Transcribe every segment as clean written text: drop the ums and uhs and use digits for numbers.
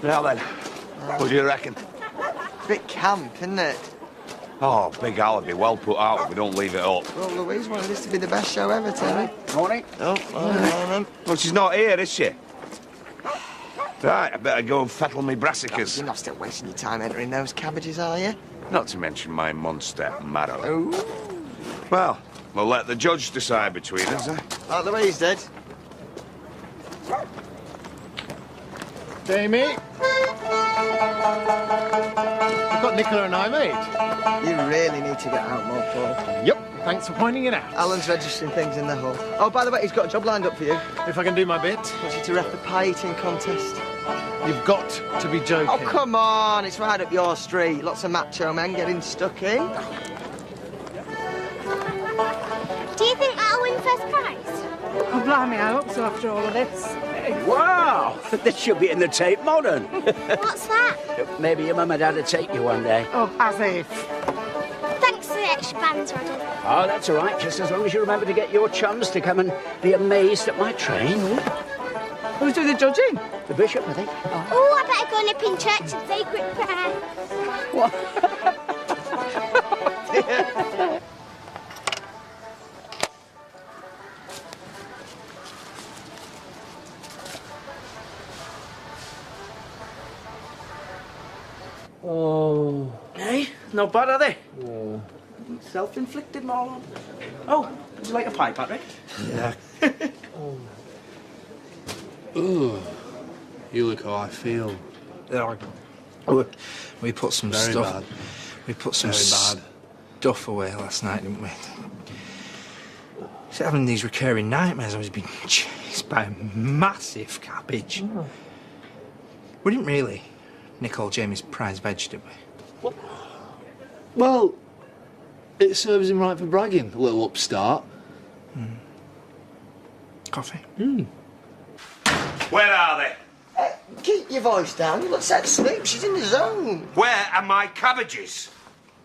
Now then, what do you reckon? Bit camp, isn't it? Oh, Big Al would be well put out if we don't leave it up. Well, Louise wanted this to be the best show ever, Terry. Morning. Oh, morning. Well, she's not here, is she? Right, I better go and fettle me brassicas. You're not still wasting your time entering those cabbages, are you? Not to mention my monster marrow. Oh. Well, we'll let the judge decide between us, eh? Like Louise did. Jamie? I've got Nicola and I, mate. You really need to get out more, Paul. Yep, thanks for pointing it out. Alan's registering things in the hall. Oh, by the way, he's got a job lined up for you. If I can do my bit. Wants you to ref the pie eating contest. You've got to be joking. Oh, come on, it's right up your street. Lots of macho men getting stuck in. Do you think I'll win first prize? Oh, blimey, I hope so after all of this. Wow! This should be in the Tate Modern. What's that? Maybe your mum and dad will take you one day. Oh, as if. Thanks for the extra bands, Roddy. Oh, that's all right, just as long as you remember to get your chums to come and be amazed at my train. Who's doing the judging? The bishop, I think. Oh, I better go nip in church and say a quick prayer. What? Oh. Hey, not bad, are they? No. Self-inflicted, Marlon. Oh, would you like a pie, Patrick? Yeah. Ugh. You look how I feel. Yeah. We put some Very stuff. bad. We put some Very bad. stuff away last night, didn't we? So having these recurring nightmares, I was being chased by a massive cabbage. Oh. We didn't really nick all Jamie's prize veg, did we? What? Well, it serves him right for bragging, a little upstart. Coffee? Where are they? Keep your voice down. You look set to sleep. She's in the zone. Where are my cabbages?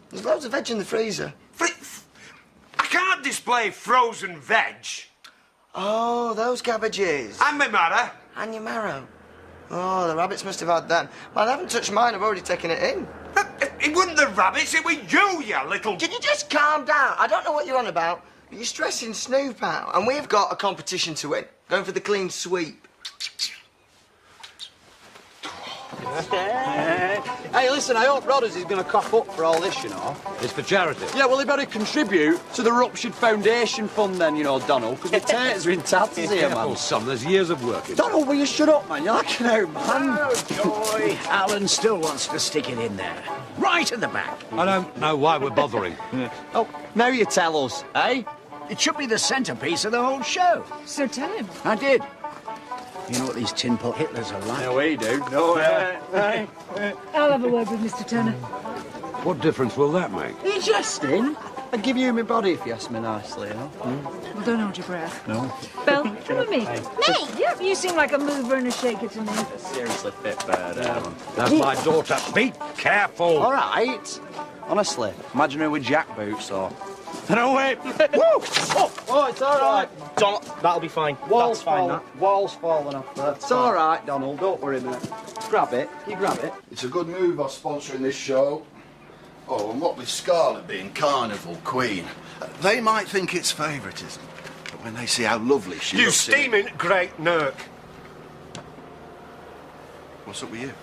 There's loads of veg in the freezer. I can't display frozen veg. Oh, those cabbages. And my marrow. And your marrow. Oh, the rabbits must have had that. Well, I haven't touched mine. I've already taken it in. It wasn't the rabbits, it was you, you little... Can you just calm down? I don't know what you're on about, but you're stressing Snoop out. And we've got a competition to win. Going for the clean sweep. Hey, listen, I hope Rodders is going to cough up for all this, you know. It's for charity. Yeah, well, he better contribute to the Ruptured Foundation Fund then, you know, Donald, because the taters are in tatters here, Careful, man. son, there's years of work in Donald, will you shut up, man? You're like an old man. Oh, joy. Alan still wants to stick it in there. Right at the back. I don't know why we're bothering. Oh, now you tell us, eh? It should be the centrepiece of the whole show. So tell him. I did. You know what these tin pot Hitlers are like? No, we do. No, I'll have a word with Mr. Turner. What difference will that make? Are you jesting? I'd give you my body if you asked me nicely, you know? Well, don't hold your breath. No. Belle, come with me. Me? Yep, you seem like a mover and a shaker to me. Seriously fit bird, That's my daughter. Be careful. All right. Honestly, imagine her with jackboots or... No, wait. Woo! Oh, it's all right. Don, that'll be fine. Wall's That's fine, falling. Wall's falling off there. It's all right, Donald. Don't worry, mate. Grab it. You grab it. It's a good move us sponsoring this show. Oh, and what with Scarlett being Carnival Queen, they might think it's favouritism. But when they see how lovely she You looks... steaming great Nurk. What's up with you?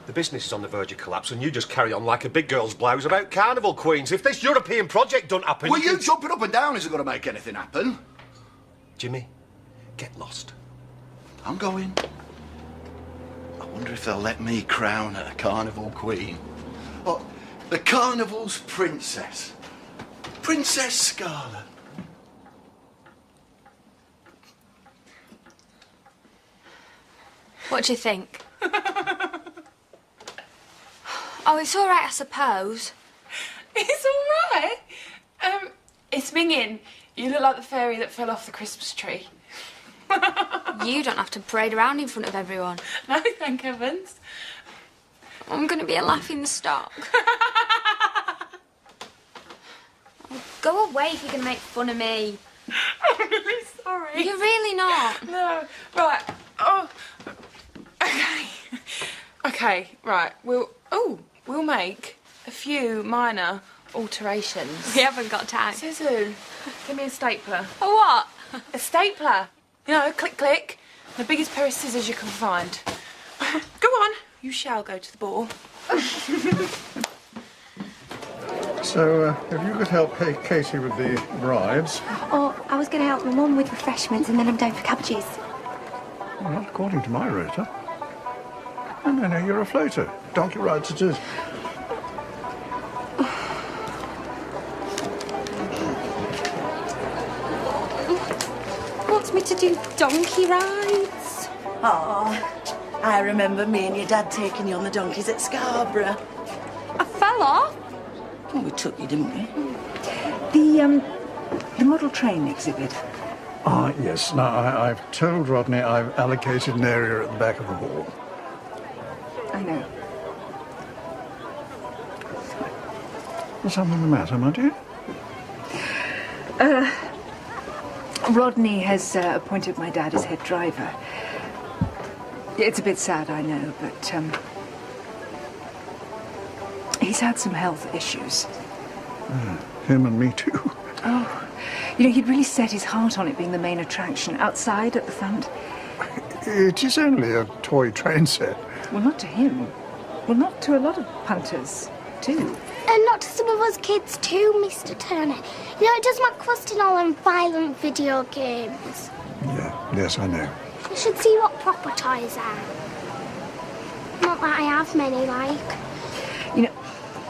The business is on the verge of collapse, and you just carry on like a big girl's blouse about carnival queens. If this European project don't happen... Well, you jumping up and down isn't going to make anything happen. Jimmy, get lost. I'm going. I wonder if they'll let me crown her Carnival Queen. What? The Carnival's princess. Princess Scarlett. What do you think? Oh, it's all right, I suppose. It's all right. It's minging. You look like the fairy that fell off the Christmas tree. You don't have to parade around in front of everyone. No, thank heavens. I'm going to be a laughing stock. Oh, go away if you're going to make fun of me. I'm really sorry. You're really not. No. Right. Oh. Okay. Okay, right. We'll make a few minor alterations. We haven't got time. Suzu, give me a stapler. A what? A stapler. You know, click, click. The biggest pair of scissors you can find. Go on. You shall go to the ball. So, if you could help Katie with the brides. Oh, I was going to help my mum with refreshments and then I'm down for cabbages. Well, not according to my rota. No, you're a floater. Donkey rides it is. Wants me to do donkey rides? Oh, I remember me and your dad taking you on the donkeys at Scarborough. I fell off. Well, we took you, didn't we? The model train exhibit. Ah, yes. Now, I've told Rodney I've allocated an area at the back of the hall. I know. What's something the matter, my dear? Rodney has appointed my dad as head driver. It's a bit sad, I know, but he's had some health issues. Him and me too. Oh, you know, he'd really set his heart on it being the main attraction outside at the front. It is only a toy train set. Well, not to him. Well, not to a lot of punters, too. And not to some of us kids too, Mr. Turner. You know, it does my crust in all them violent video games. Yes, I know. You should see what proper toys are. Not that I have many, like. You know,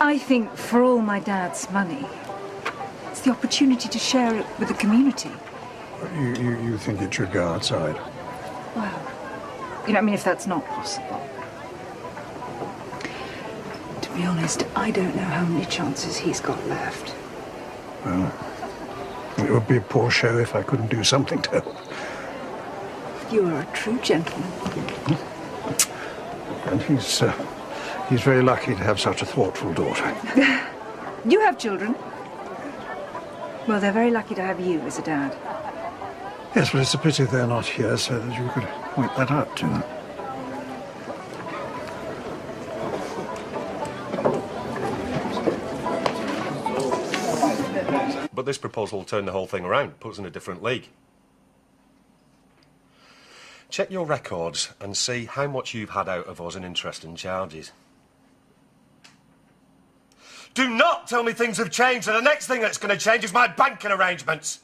I think for all my dad's money, it's the opportunity to share it with the community. You think it should go outside? Well, you know, I mean, if that's not possible. To be honest, I don't know how many chances he's got left. Well, it would be a poor show if I couldn't do something to help. You are a true gentleman. And he's very lucky to have such a thoughtful daughter. You have children? Well, they're very lucky to have you as a dad. Yes, but it's a pity they're not here so that you could point that out to them. But this proposal will turn the whole thing around, put us in a different league. Check your records and see how much you've had out of us in interest and charges. Do not tell me things have changed and the next thing that's going to change is my banking arrangements.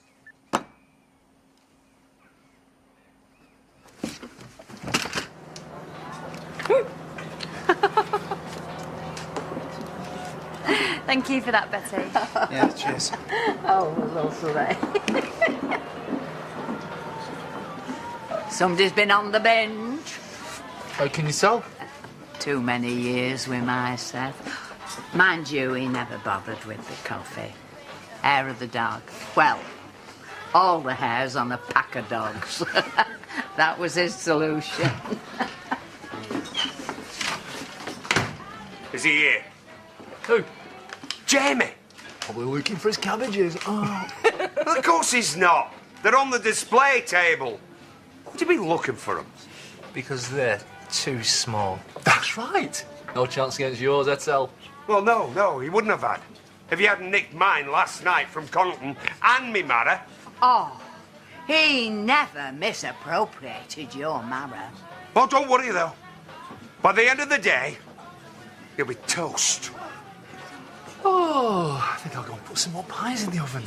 Thank you for that, Betty. Yeah, cheers. Oh, lovely. Somebody's been on the bench. Oh, can you tell? Too many years with my Seth. Mind you, he never bothered with the coffee. Hair of the dog. Well, all the hairs on a pack of dogs. That was his solution. Is he here? Who? Jamie. Probably looking for his cabbages. Oh. Well, of course he's not. They're on the display table. Would you be looking for them? Because they're too small. That's right. No chance against yours, Edsel. Well, no, he wouldn't have had. If he hadn't nicked mine last night from Connaughton and me Mara. Oh, he never misappropriated your Mara. Oh, don't worry, though. By the end of the day, he'll be toast. Oh, I think I'll go and put some more pies in the oven.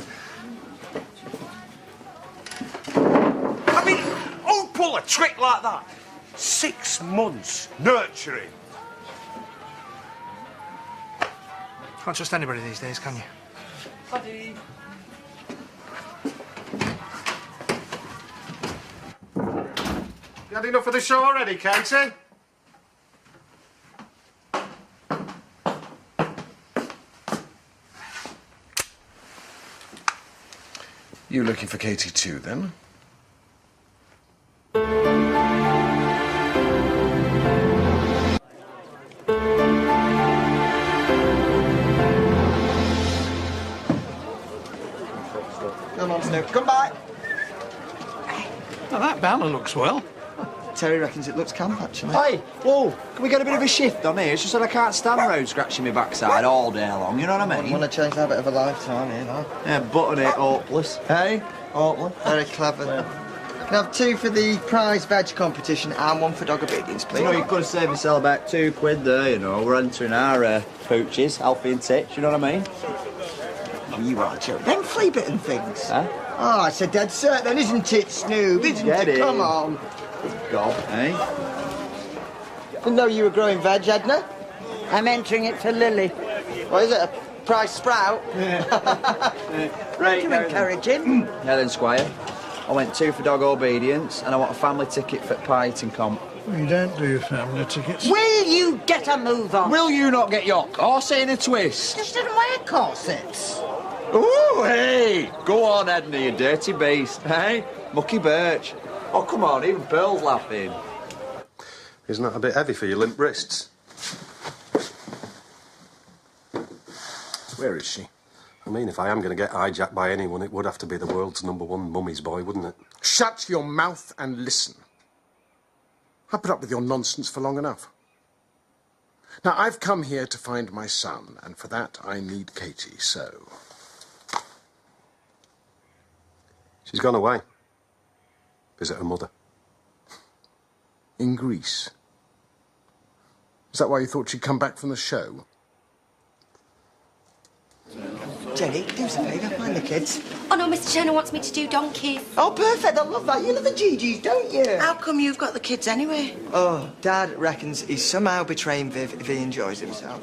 I mean, who'd pull a trick like that? 6 months nurturing. Can't trust anybody these days, can you? Paddy. You had enough of the show already, Katie? You looking for Katie too, then? Snoop. Come back. Now, that banner looks well. Terry reckons it looks camp, actually. Hey, whoa, can we get a bit of a shift on here? It's just that I can't stand road scratching my backside all day long, you know what I mean? I want to change the habit of a lifetime, you know. Yeah, button it, hopeless. Hey? Hopeless. Very clever. Can I have 2 for the prize veg competition and 1 for dog obedience, please? You know, you could have saved yourself about £2 there, you know. We're entering our pooches, Alfie and Titch, you know what I mean? Oh, you are joking. Them flea-bitten things? Huh? Oh, it's a dead cert then, isn't it, Snoop? Isn't it? Come on. God, eh? Didn't know you were growing veg, Edna. I'm entering it for Lily. What is it, a prize sprout? Right, to encourage him. Now then, Squire. I went 2 for dog obedience, and I want a family ticket for pie eating comp. You don't do family tickets. Will you get a move on? Will you not get your corset in a twist? Just didn't wear corsets. Ooh, hey! Go on, Edna, you dirty beast, hey? Mucky Birch. Oh, come on, even Pearl's laughing. Isn't that a bit heavy for your limp wrists? Where is she? I mean, if I am going to get hijacked by anyone, it would have to be the world's #1 mummy's boy, wouldn't it? Shut your mouth and listen. I've put up with your nonsense for long enough. Now, I've come here to find my son, and for that I need Katie, so... She's gone away. Visit her mother. In Greece. Is that why you thought she'd come back from the show? Jenny, do us a favour, mind the kids. Oh no, Mr. Turner wants me to do donkeys. Oh, perfect, I love that. You love the GGs, don't you? How come you've got the kids anyway? Oh, Dad reckons he's somehow betraying Viv if he enjoys himself.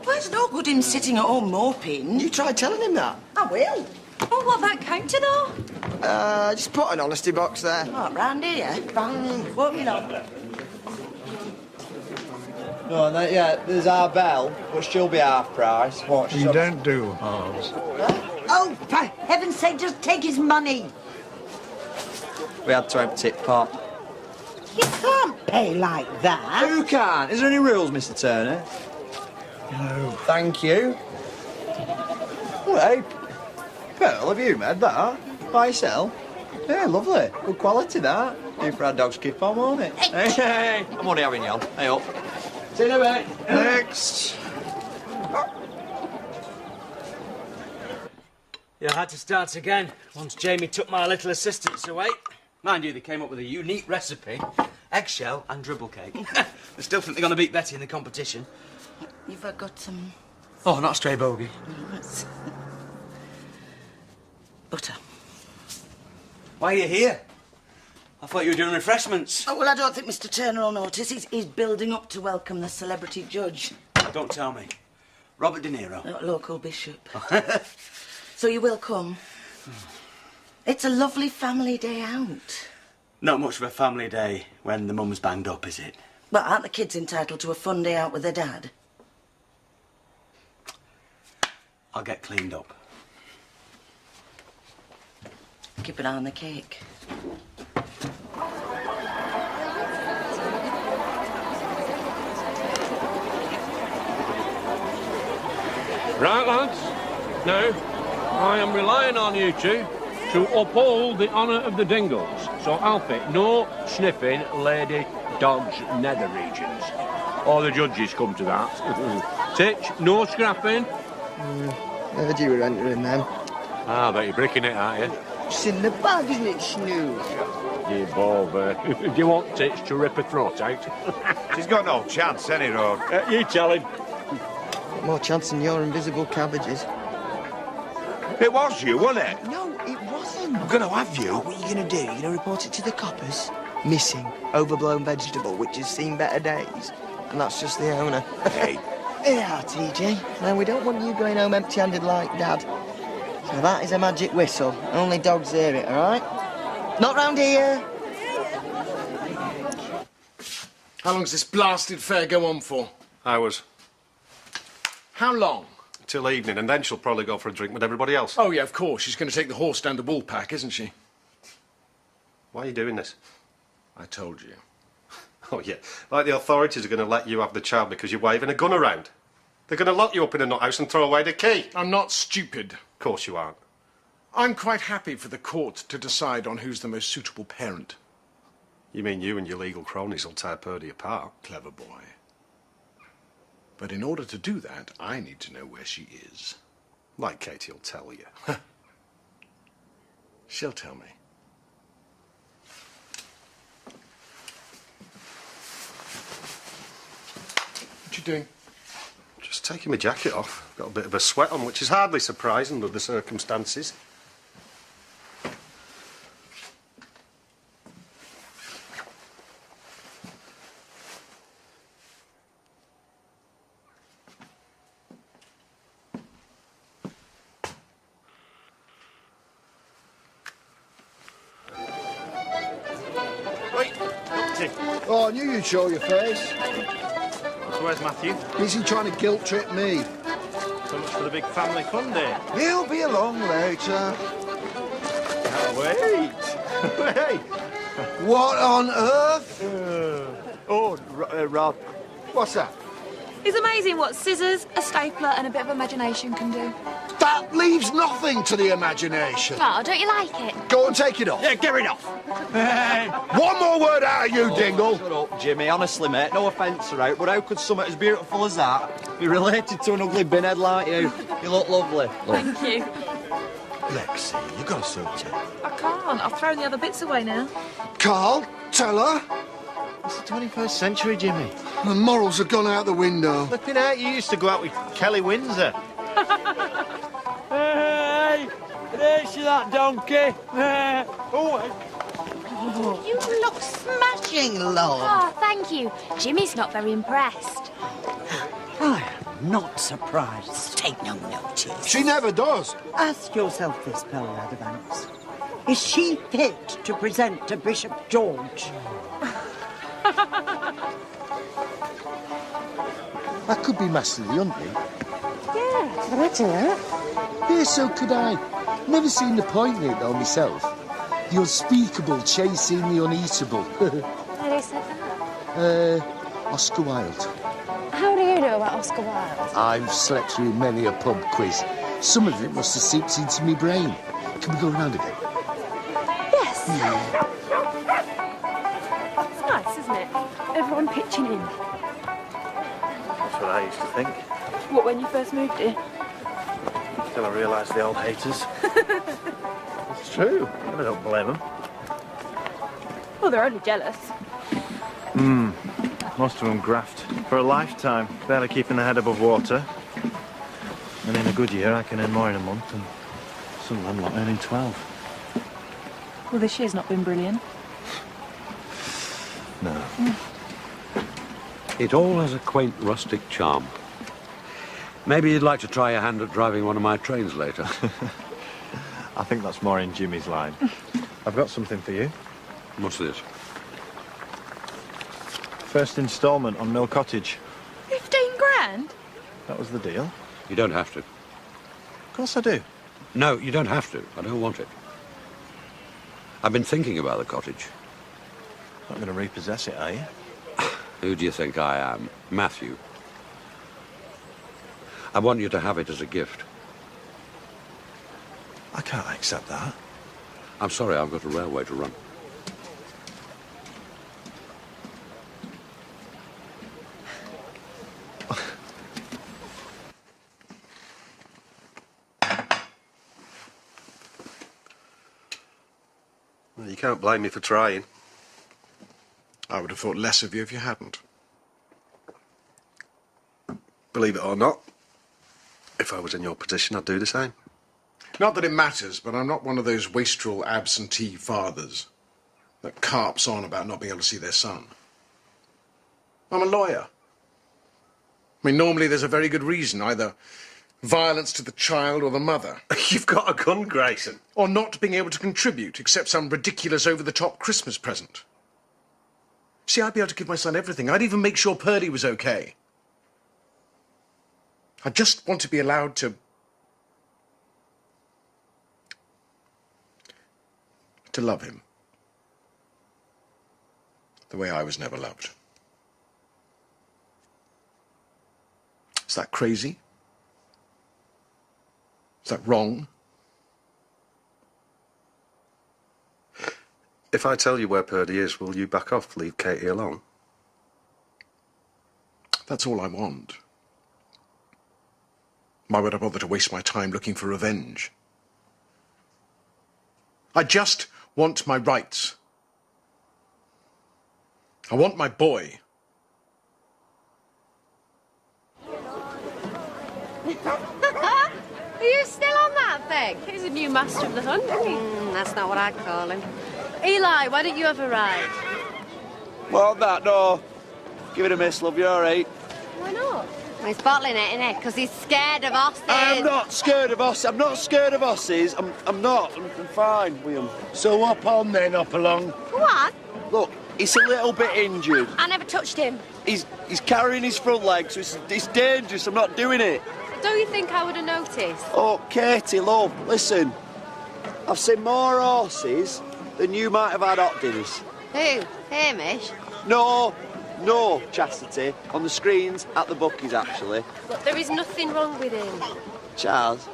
Well, it's no good him sitting at home moping. You tried telling him that? I will. Oh, what about counter though? Just put an honesty box there. What, round here? Bang, won't you know? No, yeah, there's our bell, but she'll be half price. What? You don't do halves. Oh, for heaven's sake, just take his money. We had to empty it pot. You can't pay like that. Who can? Is there any rules, Mr. Turner? No. Thank you. Oh, hey, Pearl, have you made that? By yourself? Yeah, lovely. Good quality, that. Due for our dog's kid farm, won't it? Hey, hey, I'm only having you on. Hey, up. See you in a bit. Next. Yeah, I had to start again once Jamie took my little assistants away. Mind you, they came up with a unique recipe. Eggshell and dribble cake. They still think they're going to beat Betty in the competition. You've got some... Oh, not a stray bogey. Butter. Why are you here? I thought you were doing refreshments. Oh, well, I don't think Mr. Turner will notice. He's building up to welcome the celebrity judge. Don't tell me. Robert De Niro. Local bishop. So you will come? It's a lovely family day out. Not much of a family day when the mum's banged up, is it? But aren't the kids entitled to a fun day out with their dad? I'll get cleaned up. Keep an eye on the cake. Right, lads. Now, I am relying on you two to uphold the honour of the Dingles. So, Alfie, no sniffing lady dogs nether regions. All the judges come to that. Titch, no scrapping. Heard you were entering them. Ah, I bet you're bricking it, aren't you? It's in the bag, isn't it, Snoop? You bother. Do you want Titch to rip her throat out? She's got no chance, any road. You tell him. More chance than your invisible cabbages. It was you, wasn't it? No, it wasn't. I'm going to have you. What are you going to do? You're going to report it to the coppers? Missing, overblown vegetable, which has seen better days. And that's just the owner. Hey. Yeah, TJ. Now, we don't want you going home empty-handed like Dad. So that is a magic whistle. Only dogs hear it, all right? Not round here. How long's this blasted fair go on for? Hours. How long? Till evening, and then she'll probably go for a drink with everybody else. Oh, yeah, of course. She's going to take the horse down to Woolpack, isn't she? Why are you doing this? I told you. Oh, yeah. Like the authorities are going to let you have the child because you're waving a gun around. They're going to lock you up in a nut house and throw away the key. I'm not stupid. Of course you aren't. I'm quite happy for the court to decide on who's the most suitable parent. You mean you and your legal cronies will tear Purdy apart? Clever boy. But in order to do that, I need to know where she is. Like Katie will tell you. She'll tell me. What you doing? Just taking my jacket off. Got a bit of a sweat on, which is hardly surprising under the circumstances. Oh, I knew you'd show your face. So where's Matthew? Busy trying to guilt trip me. So much for the big family fun day. He'll be along later. Wait. Wait. What on earth? Rob. What's that? It's amazing what scissors, a stapler, and a bit of imagination can do. That leaves nothing to the imagination. Oh, don't you like it? Go and take it off. Yeah, get rid of. Hey. One more word out of you, Dingle. Shut up, Jimmy. Honestly, mate, no offence are out, but how could something as beautiful as that be related to an ugly binhead like you? You look lovely. Thank you. Lexi, you got to sort it. I can't. I've thrown the other bits away now. Carl, tell her. It's the 21st century, Jimmy. The morals have gone out the window. Flipping out, you used to go out with Kelly Windsor. Hey, there's that donkey. You look smashing, love. Oh, thank you. Jimmy's not very impressed. I am not surprised. Take no notice. She never does. Ask yourself this, Bella Advance. Is she fit to present to Bishop George? That could be Master the Huntley. Yeah, imagine that. Yeah, so could I. Never seen the point in it, though, myself. The unspeakable chasing the uneatable. Who said that? Oscar Wilde. How do you know about Oscar Wilde? I've slept through many a pub quiz. Some of it must have seeped into my brain. Can we go round again? Yes. It's nice, isn't it? Everyone pitching in. That's what I used to think. What, when you first moved here? Till I realised the old haters. It's true. I don't blame them. Well, they're only jealous. Most of them graft for a lifetime, barely keeping their head above water. And in a good year, I can earn more in a month, and some of them not earning 12. Well, this year's not been brilliant. No. It all has a quaint rustic charm. Maybe you'd like to try your hand at driving one of my trains later. I think that's more in Jimmy's line. I've got something for you. What's this? First instalment on Mill Cottage. 15 grand? That was the deal. You don't have to. Of course I do. No, you don't have to. I don't want it. I've been thinking about the cottage. Not going to repossess it, are you? Who do you think I am? Matthew. I want you to have it as a gift. I can't accept that. I'm sorry, I've got a railway to run. Well, you can't blame me for trying. I would have thought less of you if you hadn't. Believe it or not, if I was in your position, I'd do the same. Not that it matters, but I'm not one of those wastrel absentee fathers that carps on about not being able to see their son. I'm a lawyer. I mean, normally there's a very good reason, either violence to the child or the mother. You've got a gun, Grayson. Or not being able to contribute, except some ridiculous over-the-top Christmas present. See, I'd be able to give my son everything. I'd even make sure Purdy was okay. I just want to be allowed to love him the way I was never loved. Is that crazy? Is that wrong? If I tell you where Purdy is, will you back off, leave Katie alone? That's all I want. Why would I bother to waste my time looking for revenge? I just want my rights. I want my boy. Are you still on that thing? He's a new master of the hunt, isn't he? That's not what I'd call him. Eli, why don't you have a ride? Well, that, no. Give it a miss, love, you're all right. Why not? Well, he's bottling it, isn't he? Because he's scared of horses. I'm not scared of horses. I'm not scared of horses. I'm not. I'm fine, William. So up on then, up along. What? Look, he's a little bit injured. I never touched him. He's carrying his front leg, so it's dangerous. I'm not doing it. Don't you think I would have noticed? Oh, Katie, love, listen. I've seen more horses than you might have had hot dinners. Who? Hamish? No, Chastity. On the screens at the bookies, actually. Look, there is nothing wrong with him. Charles.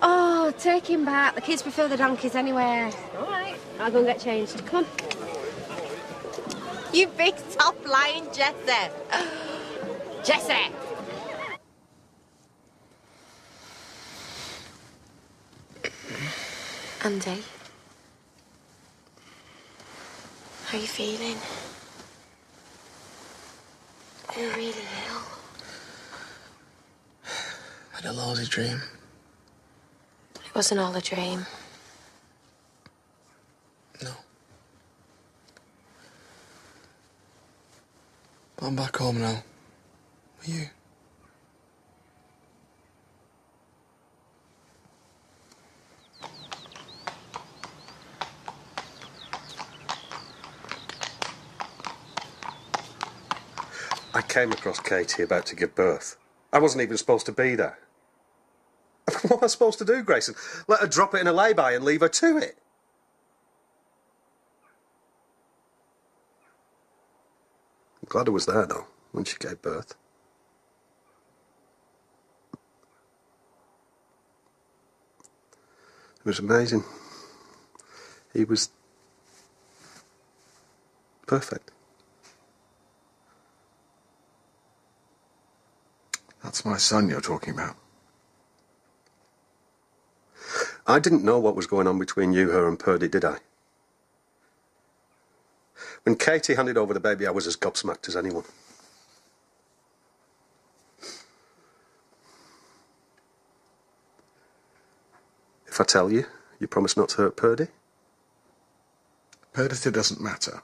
Oh, take him back. The kids prefer the donkeys anyway. All right, I'll go and get changed. Come on. You big top lying Jesse. Jesse! Andy, how are you feeling? Are you really ill? I had a lousy dream. It wasn't all a dream. No. But I'm back home now. With you. I came across Katie about to give birth. I wasn't even supposed to be there. What am I supposed to do, Grayson? Let her drop it in a lay-by and leave her to it? I'm glad I was there, though, when she gave birth. It was amazing. He was perfect. That's my son you're talking about. I didn't know what was going on between you, her, and Purdy, did I? When Katie handed over the baby, I was as gobsmacked as anyone. If I tell you, you promise not to hurt Purdy? Purdy doesn't matter.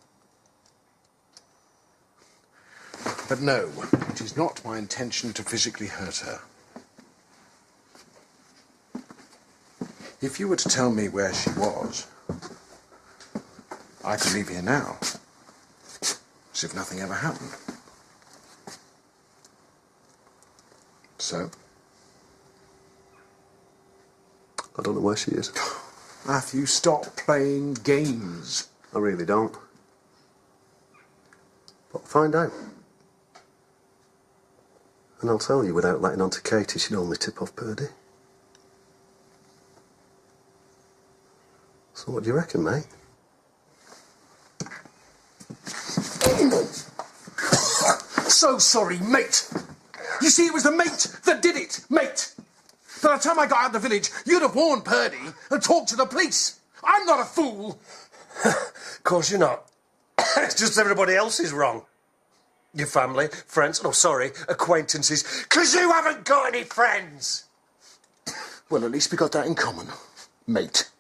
But no, it is not my intention to physically hurt her. If you were to tell me where she was, I could leave here now, as if nothing ever happened. So? I don't know where she is. Matthew, stop playing games. I really don't. But I'll find out. And I'll tell you without letting on to Katie, she'd only tip off Purdy. So what do you reckon, mate? So sorry, mate. You see, it was the mate that did it, mate. By the time I got out of the village, you'd have warned Purdy and talked to the police. I'm not a fool. Of course you're not. It's just everybody else is wrong. Your family, friends, acquaintances. 'Cause you haven't got any friends. Well, at least we got that in common, mate.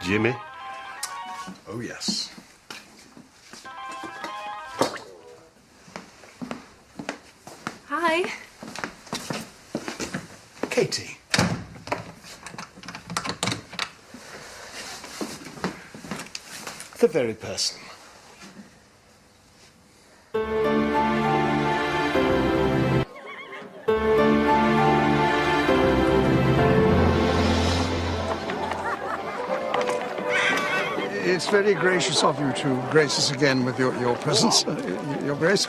Jimmy? Oh, yes. Hi. Katie. The very person. It's very gracious of you to grace us again with your presence, Your Grace.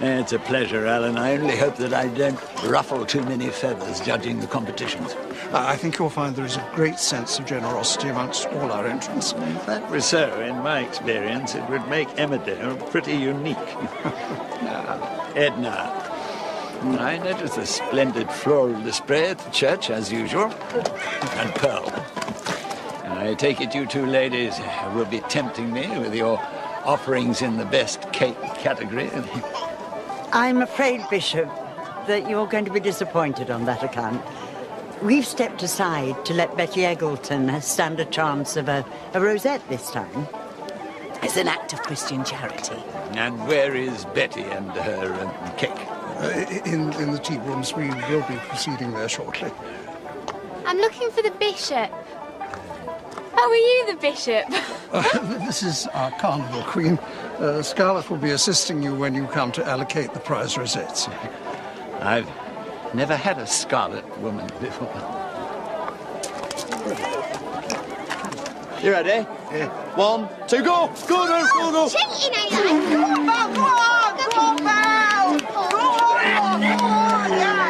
It's a pleasure, Alan. I only hope that I don't ruffle too many feathers judging the competitions. I think you'll find there is a great sense of generosity amongst all our entrants. If that were so, in my experience, it would make Emmerdale pretty unique. Edna, I noticed a splendid floral display at the church, as usual. And Pearl, I take it you two ladies will be tempting me with your offerings in the best cake category. I'm afraid, Bishop, that you're going to be disappointed on that account. We've stepped aside to let Betty Eggleton stand a chance of a rosette this time. It's an act of Christian charity. And where is Betty and her cake? In the tea rooms. We will be proceeding there shortly. I'm looking for the bishop. Oh, are you the bishop? This is our carnival queen. Scarlett will be assisting you when you come to allocate the prize rosettes. I've never had a scarlet woman before. You ready? Yeah. 1, 2, go! Go, go, go, go! Cheating, ain't I? Go on, Val, go on! Go on, Val! Go on, yeah!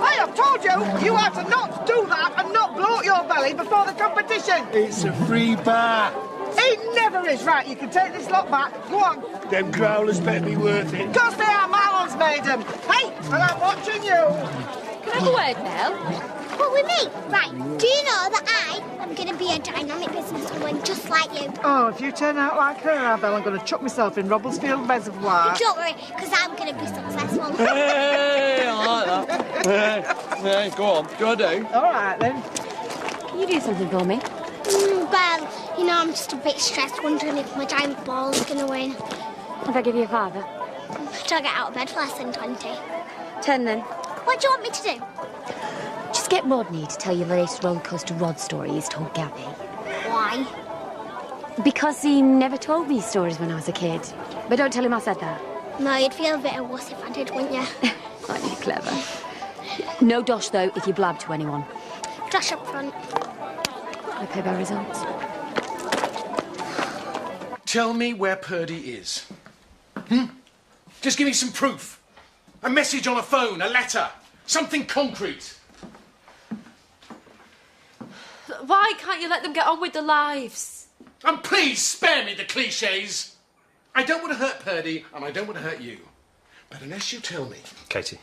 I have told you, you are to not do that and not bloat your belly before the competition. It's a free bar. It never is. Right, you can take this lot back. Go on. Them growlers better be worth it. Because they are Marlon's made them. Hey, and I'm watching you. Can I have a word, Mel? What with me? Right, do you know that I am going to be a dynamic businesswoman just like you? Oh, if you turn out like her, Abel, I'm going to chuck myself in Robblesfield Reservoir. Don't worry, because I'm going to be successful. Hey, I like that. Hey, go on. Do I do? All right, then. Can you do something for me? Well, you know, I'm just a bit stressed, wondering if my giant ball is going to win. If I give you a father? Don't get out of bed for less than 20. 10 then. What do you want me to do? Just get Rodney to tell you the latest rollercoaster Rod story he's told Gabby. Why? Because he never told me stories when I was a kid. But don't tell him I said that. No, you'd feel a bit of wuss if I did, wouldn't you? Aren't you clever? No dosh, though, if you blab to anyone. Dash up front. I pay by results. Tell me where Purdy is. Just give me some proof. A message on a phone, a letter, something concrete. Why can't you let them get on with their lives? And please spare me the cliches. I don't want to hurt Purdy, and I don't want to hurt you. But unless you tell me... Katie,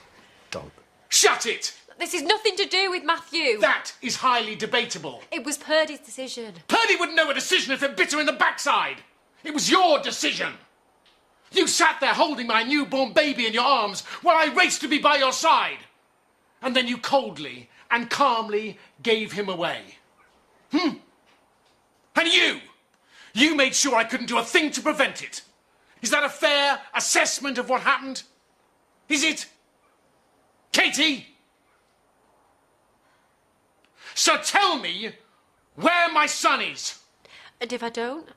don't. Shut it! This is nothing to do with Matthew. That is highly debatable. It was Purdy's decision. Purdy wouldn't know a decision if it bit her in the backside. It was your decision. You sat there holding my newborn baby in your arms while I raced to be by your side. And then you coldly and calmly gave him away. And you made sure I couldn't do a thing to prevent it. Is that a fair assessment of what happened? Is it? Katie? So tell me where my son is. And if I don't?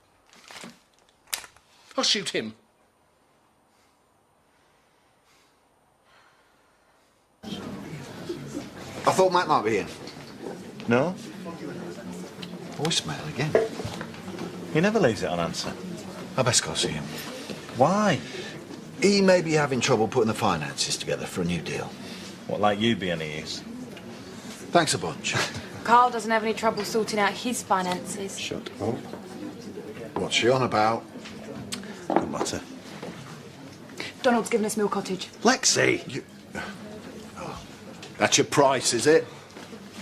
I'll shoot him. I thought Matt might be in. No? Voicemail again. He never leaves it on answer. I best go see him. Why? He may be having trouble putting the finances together for a new deal. What, like you be any use? Thanks a bunch. Carl doesn't have any trouble sorting out his finances. Shut up. What's she on about? Don't matter. Donald's given us Mill Cottage. Lexi! That's your price, is it?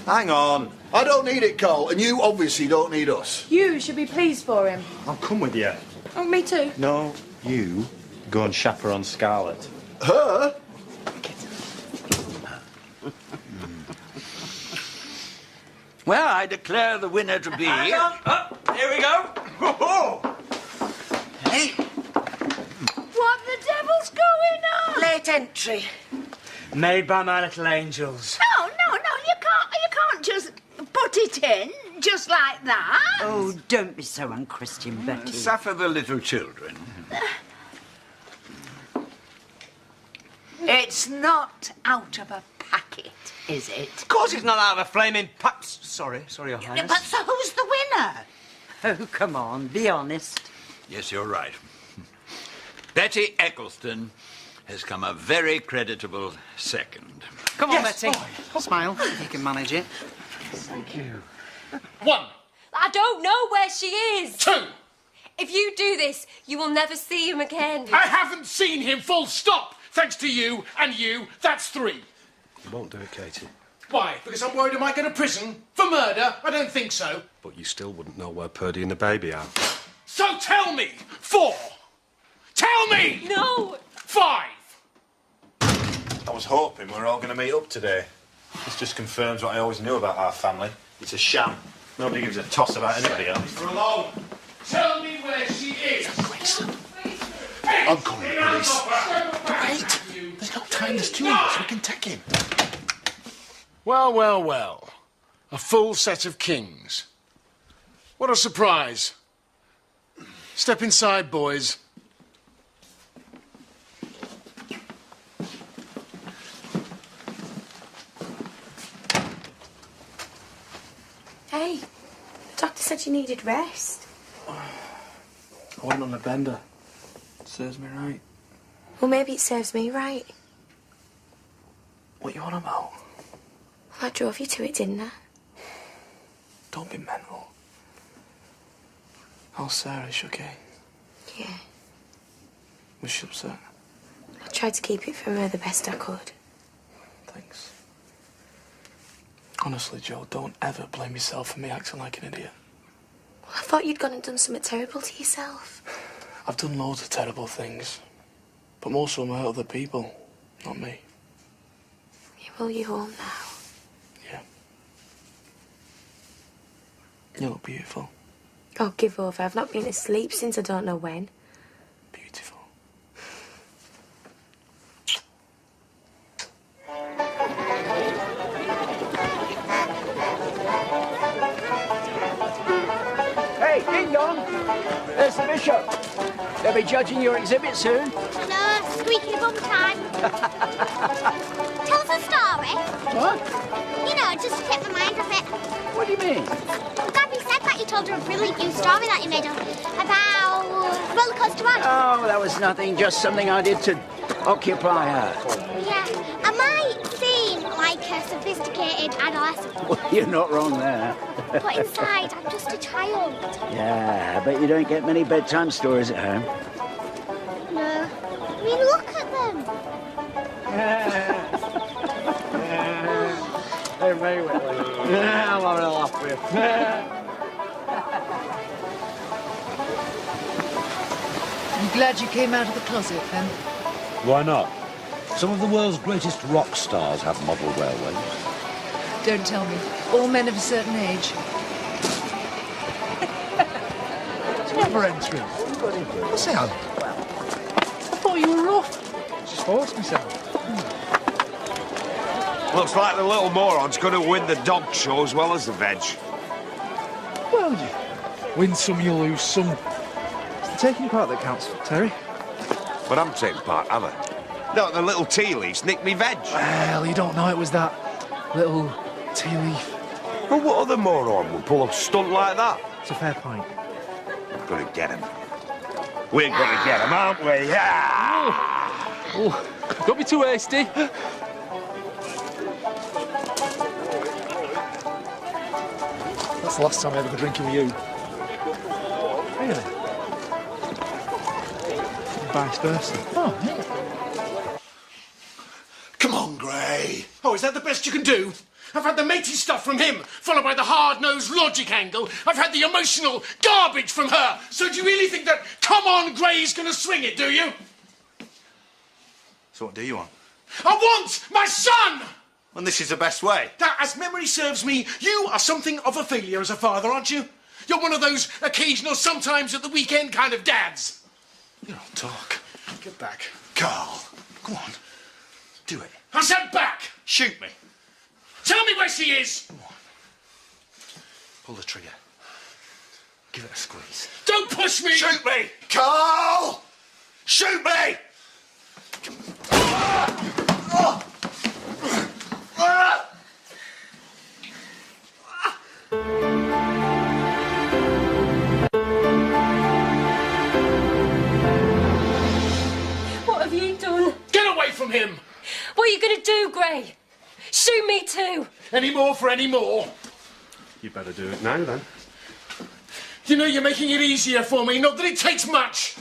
Hang on. I don't need it, Cole, and you obviously don't need us. You should be pleased for him. I'll come with you. Oh, me too. No, you go and chaperone Scarlett. Her? Well, I declare the winner to be... Hang on. Oh, here we go. Hey? What the devil's going on? late entry. Made by my little angels. No, you can't just put it in just like that. Oh, don't be so unchristian, Betty. Suffer the little children. It's not out of a packet, is it? Of course it's not out of a flaming Sorry, Your Highness. But so who's the winner? Oh, come on, be honest. Yes, you're right. Betty Eccleston has come a very creditable second. Come on, Yes. Betty. Smile, if you can manage it. Thank you. 1. I don't know where she is. 2. If you do this, you will never see him again. I haven't seen him, full stop. Thanks to you and you, that's 3. You won't do it, Katie. Why? Because I'm worried I might go to prison? For murder? I don't think so. But you still wouldn't know where Purdy and the baby are. So tell me! 4. Tell me! No! 5. I was hoping we were all going to meet up today. This just confirms what I always knew about our family. It's a sham. Nobody gives a toss about anybody else. We're alone. Tell me where she is. I'm calling the police. Wait, there's no time, there's 2 of us, we can take him. Well, well, well. A full set of kings. What a surprise. Step inside, boys. Hey, the doctor said you needed rest. I went on a bender. Serves me right. Well, maybe it serves me right. What you on about? Well, I drove you to it, didn't I? Don't be mental. How's Sarah? Is she okay? Yeah. Was she upset? I tried to keep it from her the best I could. Thanks. Honestly, Joe, don't ever blame yourself for me acting like an idiot. Well, I thought you'd gone and done something terrible to yourself. I've done loads of terrible things. But most of them hurt other people, not me. Yeah, well, you're home now. Yeah. You look beautiful. Oh, give over. I've not been asleep since I don't know when. Beautiful. Hey, ding dong! There's the bishop. They'll be judging your exhibit soon. No, squeaky bum time. Tell us a story. What? You know, just to take my mind off it. What do you mean? Gabby said that you told her a brilliant new story that you made up about roller coaster one. Oh, that was nothing. Just something I did to occupy her. Yeah, I might seem like a sophisticated adolescent, Well, you're not wrong there. but inside I'm just a child. Yeah, but you don't get many bedtime stories at home. No, I mean, look at them. They're very well. Yeah, I'm having a laugh with you. I'm glad you came out of the closet, then. Why not? Some of the world's greatest rock stars have model railways. Don't tell me. All men of a certain age. It's never entering. What's that? I thought you were off. Just forced myself. Looks like the little moron's going to win the dog show as well as the veg. Well, you win some, you lose some. It's the taking part that counts, Terry. But I'm taking part, am I? No, the little tea leaves nicked me veg. Well, you don't know it was that little tea leaf. Well, what other moron would pull a stunt like that? It's a fair point. Gonna get him. We're gonna get him, aren't we? Yeah! Oh, don't be too hasty. That's the last time I ever got drinking with you. Really? Vice versa. Oh, yeah. Come on, Gray. Oh, is that the best you can do? I've had the matey stuff from him, followed by the hard-nosed logic angle. I've had the emotional garbage from her. So do you really think that Come On Gray's gonna swing it, do you? So what do you want? I want my son! And this is the best way. Now, as memory serves me, you are something of a failure as a father, aren't you? You're one of those occasional, sometimes at the weekend kind of dads. You don't talk. Get back. Carl. Go on. Do it. I said back! Shoot me. Tell me where she is! Come on. Pull the trigger. Give it a squeeze. Don't push me! Shoot me! Carl! Shoot me! What have you done? Get away from him! What are you going to do, Gray? Shoot me too! Any more for any more? You better do it now, then. You know you're making it easier for me, not that it takes much.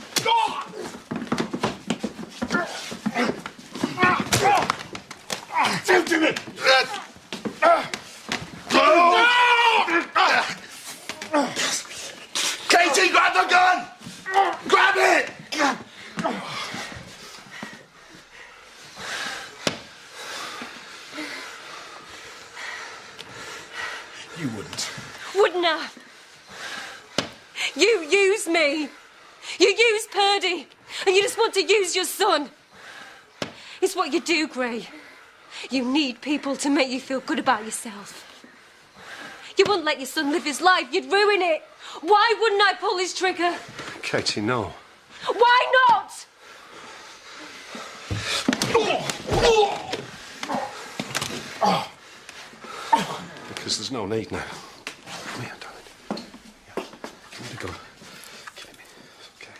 Don't do it! Katie, grab the gun! Grab it! You wouldn't. Wouldn't I? You use me. You use Purdy. And you just want to use your son. It's what you do, Gray. You need people to make you feel good about yourself. You wouldn't let your son live his life. You'd ruin it. Why wouldn't I pull his trigger? Katie, no. Why not? Because there's no need now. Come here, darling. Yeah. Give me the gun. Give it me. Okay.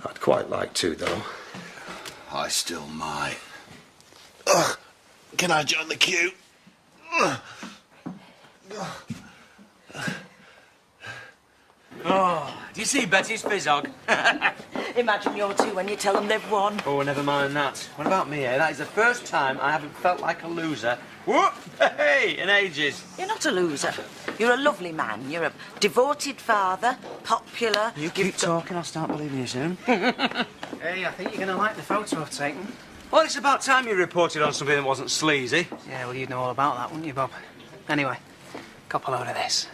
I'd quite like to, though. I still might. Ugh. Can I join the queue? Ugh. Oh, do you see Betty's fizzog? Imagine your two when you tell them they've won. Oh, never mind that. What about me, eh? That is the first time I haven't felt like a loser. Whoop! Hey, in ages. You're not a loser. You're a lovely man. You're a devoted father, popular. You keep talking, I'll start believing you soon. Hey, I think you're going to like the photo I've taken. Well, it's about time you reported on something that wasn't sleazy. Yeah, well, you'd know all about that, wouldn't you, Bob? Anyway, cop a load of this.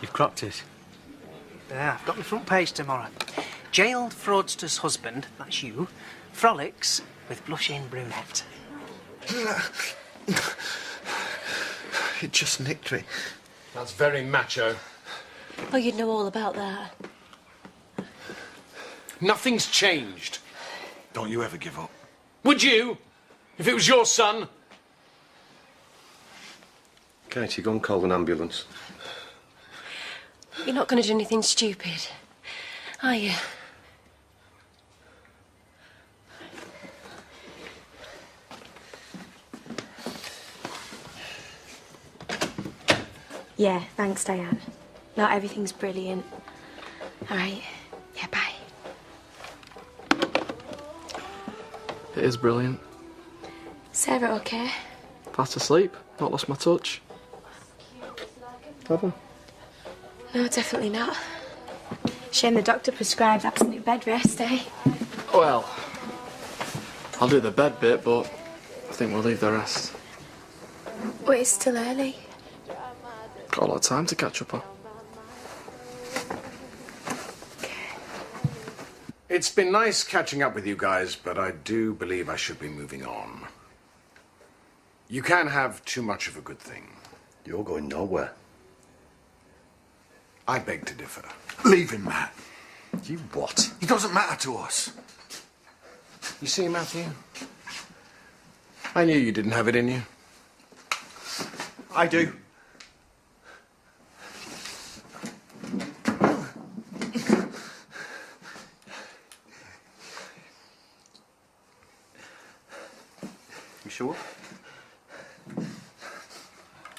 You've cropped it. Yeah, I've got the front page tomorrow. Jailed fraudster's husband, that's you, frolics with blushing brunette. It just nicked me. That's very macho. Oh, you'd know all about that. Nothing's changed. Don't you ever give up. Would you? If it was your son? Katie, go and call an ambulance. You're not going to do anything stupid, are you? Yeah, thanks, Diane. Not everything's brilliant. All right. Yeah, bye. It is brilliant. Sarah, okay? Fast asleep. Not lost my touch. Have No, definitely not. Shame the doctor prescribed absolute bed rest, eh? Well, I'll do the bed bit, but I think we'll leave the rest. Well, it's still early. Got a lot of time to catch up on. It's been nice catching up with you guys, but I do believe I should be moving on. You can have too much of a good thing. You're going nowhere. I beg to differ. Leave him, Matt. You what? He doesn't matter to us. You see, Matthew? I knew you didn't have it in you. I do. You sure?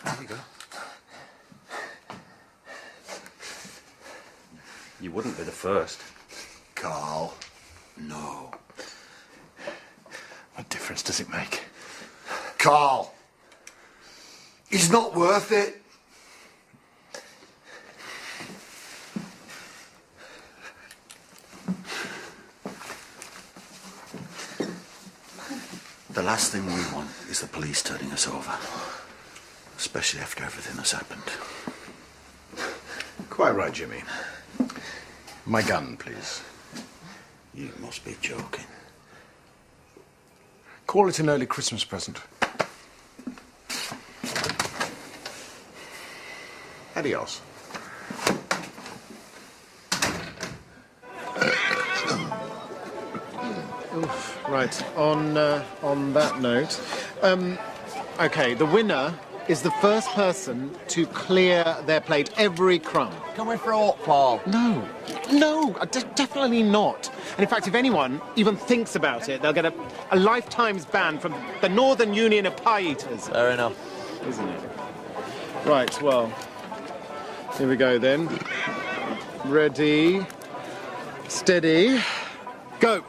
There you go. You wouldn't be the first. Carl, no. What difference does it make? Carl! He's not worth it. The last thing we want is the police turning us over. Especially after everything that's happened. Quite right, Jimmy. My gun, please. You must be joking. Call it an early Christmas present. Adios. Oof, right, on that note, okay, the winner is the first person to clear their plate every crumb. Can we throw up, Paul? No, definitely not. And in fact, if anyone even thinks about it, they'll get a lifetime's ban from the Northern Union of Pie Eaters. Fair enough. Isn't it? Right, well, here we go then. Ready, steady, go.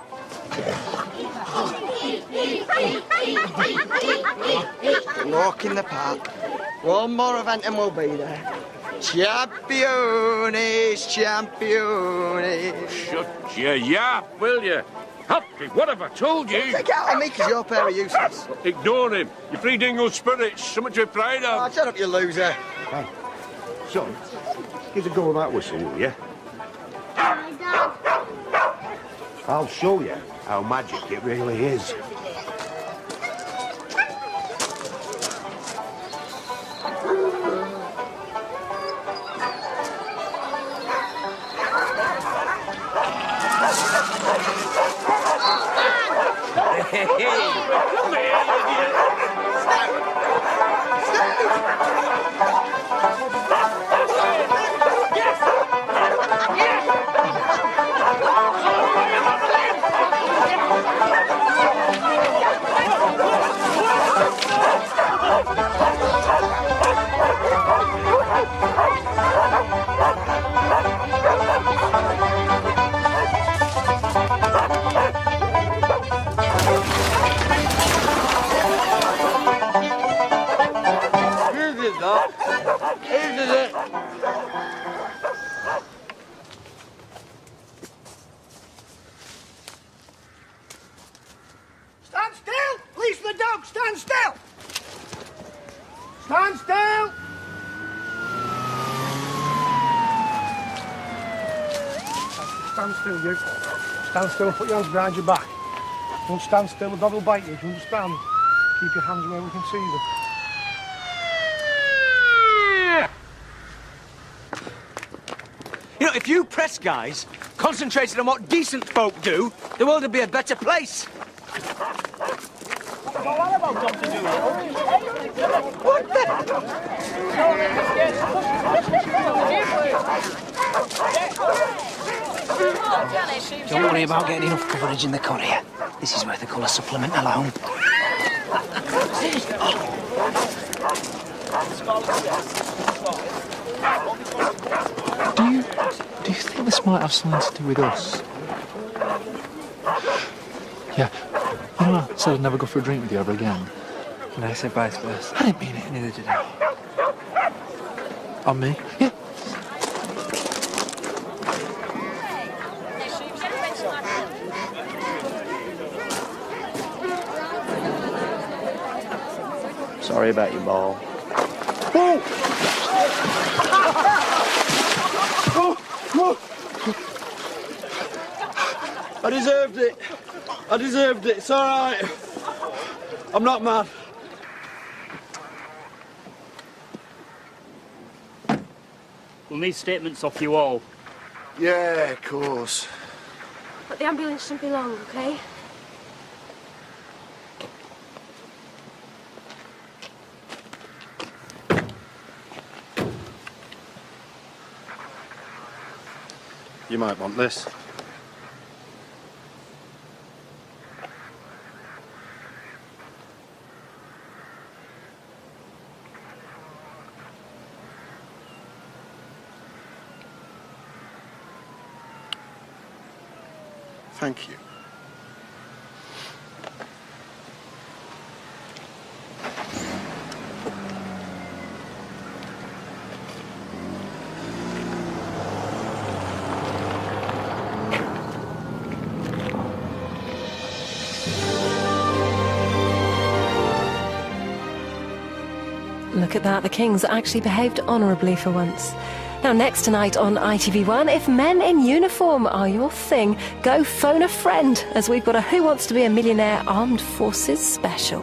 Walk in the park. One more event and we'll be there. Champions, champions. Shut your yap, will you? Happy, what have I told you? Take it out on me because you're a pair of useless. Ignore him. You're free dingo spirits. Something to be proud of. Oh, shut up, you loser. Hey, son, give a go of that whistle, will you? Hi, Dad. I'll show you how magic it really is. Hey, come here, Stand still! Police for the dog! Stand still! Stand still! Stand still, you. Stand still and put your hands behind your back. Don't stand still, the dog will bite you, do you understand? Keep your hands where we can see them. You know, if you press guys concentrated on what decent folk do, the world would be a better place. What the? Don't worry about getting enough coverage in the Courier. This is worth a colour supplement alone. Do you think this might have something to do with us? Yeah. You know, I said I'd never go for a drink with you ever again. And I said vice versa. I didn't mean it. Neither did I. On me? Yeah. Sorry about your ball. I deserved it. I deserved it. It's all right. I'm not mad. We'll need statements off you all. Yeah, of course. But the ambulance shouldn't be long, okay? You might want this. Thank you. Look at that, the Kings actually behaved honourably for once. Now, next tonight on ITV1, if men in uniform are your thing, go phone a friend, as we've got a Who Wants to Be a Millionaire Armed Forces special.